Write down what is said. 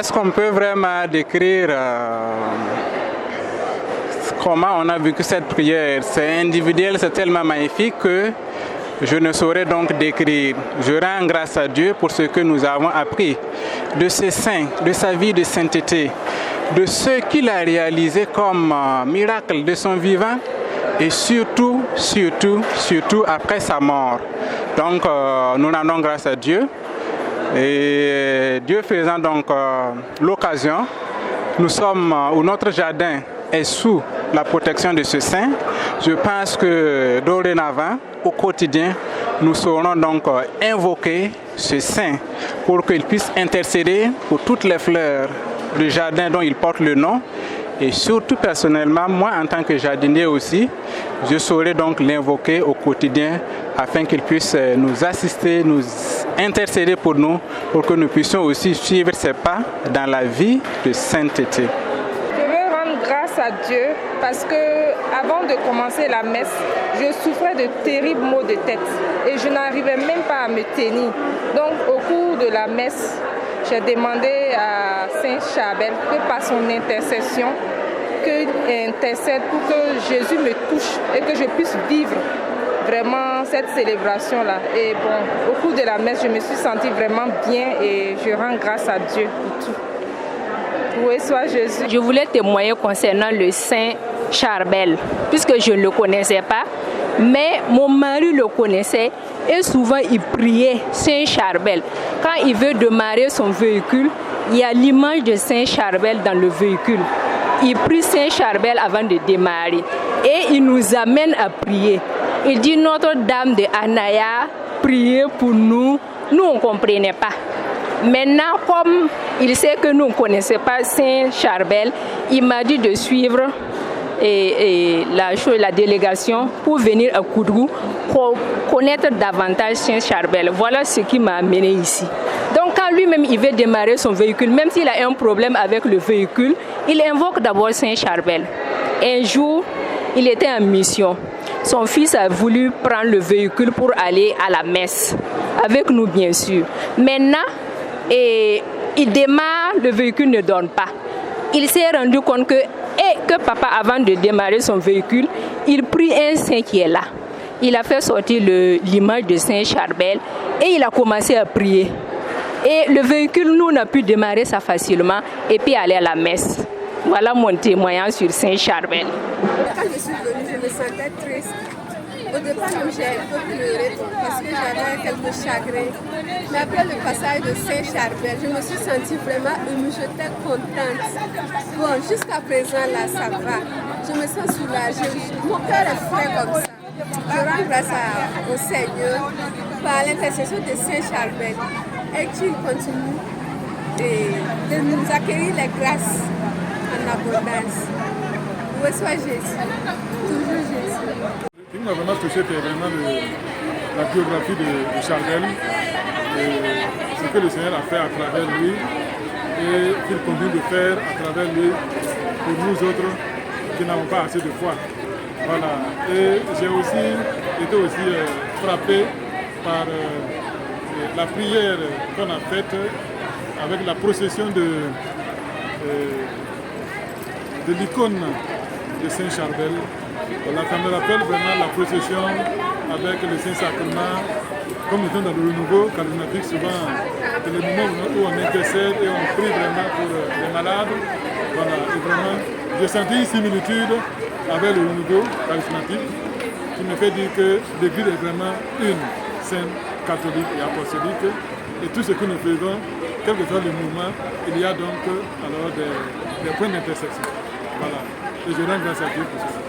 est-ce qu'on peut vraiment décrire comment on a vécu cette prière? C'est individuel, c'est tellement magnifique que je ne saurais donc décrire. Je rends grâce à Dieu pour ce que nous avons appris de ces saints, de sa vie de sainteté, de ce qu'il a réalisé comme miracle de son vivant et surtout après sa mort. Donc nous rendons grâce à Dieu et Dieu faisant donc l'occasion, nous sommes où notre jardin est sous la protection de ce saint. Je pense que dorénavant, au quotidien, nous saurons donc invoquer ce saint pour qu'il puisse intercéder pour toutes les fleurs du jardin dont il porte le nom. Et surtout personnellement, moi en tant que jardinier aussi, je saurai donc l'invoquer au quotidien afin qu'il puisse nous assister, nous intercéder pour nous, pour que nous puissions aussi suivre ses pas dans la vie de sainteté. Grâce à Dieu parce que avant de commencer la messe, je souffrais de terribles maux de tête et je n'arrivais même pas à me tenir. Donc au cours de la messe, j'ai demandé à Saint Charbel que par son intercession, qu'il intercède pour que Jésus me touche et que je puisse vivre vraiment cette célébration-là. Et bon, au cours de la messe, je me suis sentie vraiment bien et je rends grâce à Dieu pour tout. Oui, soit Jésus. Je voulais témoigner concernant le Saint Charbel, puisque je ne le connaissais pas, mais mon mari le connaissait et souvent il priait Saint Charbel. Quand il veut démarrer son véhicule, il y a l'image de Saint Charbel dans le véhicule. Il prie Saint Charbel avant de démarrer et il nous amène à prier. Il dit Notre-Dame de Anaya, priez pour nous. Nous, on ne comprenait pas. Maintenant, comme il sait que nous ne connaissons pas Saint Charbel, il m'a dit de suivre la délégation pour venir à Koudrou pour connaître davantage Saint Charbel. Voilà ce qui m'a amené ici. Donc quand lui-même il veut démarrer son véhicule, même s'il a un problème avec le véhicule, il invoque d'abord Saint Charbel. Un jour, il était en mission. Son fils a voulu prendre le véhicule pour aller à la messe, avec nous bien sûr. Maintenant, il démarre, le véhicule ne donne pas. Il s'est rendu compte que papa, avant de démarrer son véhicule, il prie un saint qui est là. Il a fait sortir l'image de Saint Charbel et il a commencé à prier. Et le véhicule, nous, on a pu démarrer ça facilement et puis aller à la messe. Voilà mon témoignage sur Saint Charbel. Quand je suis venue, je me sentais triste. Au départ, même j'ai un peu pleuré parce que j'avais quelques chagrins. Mais après le passage de Saint Charbel, je me suis sentie vraiment émue, j'étais contente. Bon, jusqu'à présent, là, ça va. Je me sens soulagée. Mon cœur est frais comme ça. Je rends grâce au Seigneur par l'intercession de Saint Charbel et qu'il continue de nous accueillir les grâces en abondance. Où soit Jésus, toujours Jésus. Ce qui m'a vraiment touché, c'est vraiment la biographie de Charbel, ce que le Seigneur a fait à travers lui et qu'il continue de faire à travers lui pour nous autres qui n'avons pas assez de foi. Voilà. Et j'ai aussi été frappé par la prière qu'on a faite avec la procession de l'icône de Saint Charbel. Voilà, ça me rappelle vraiment la procession avec le Saint-Sacrement, comme nous sommes dans le renouveau charismatique, souvent c'est le moment où on intercède et on prie vraiment pour les malades. Voilà, et vraiment, j'ai senti une similitude avec le renouveau charismatique qui me fait dire que l'Église est vraiment une sainte catholique et apostolique. Et tout ce que nous faisons, quel que soit le mouvement, il y a donc alors des points d'intersection. Voilà. Et je rends grâce à Dieu pour cela.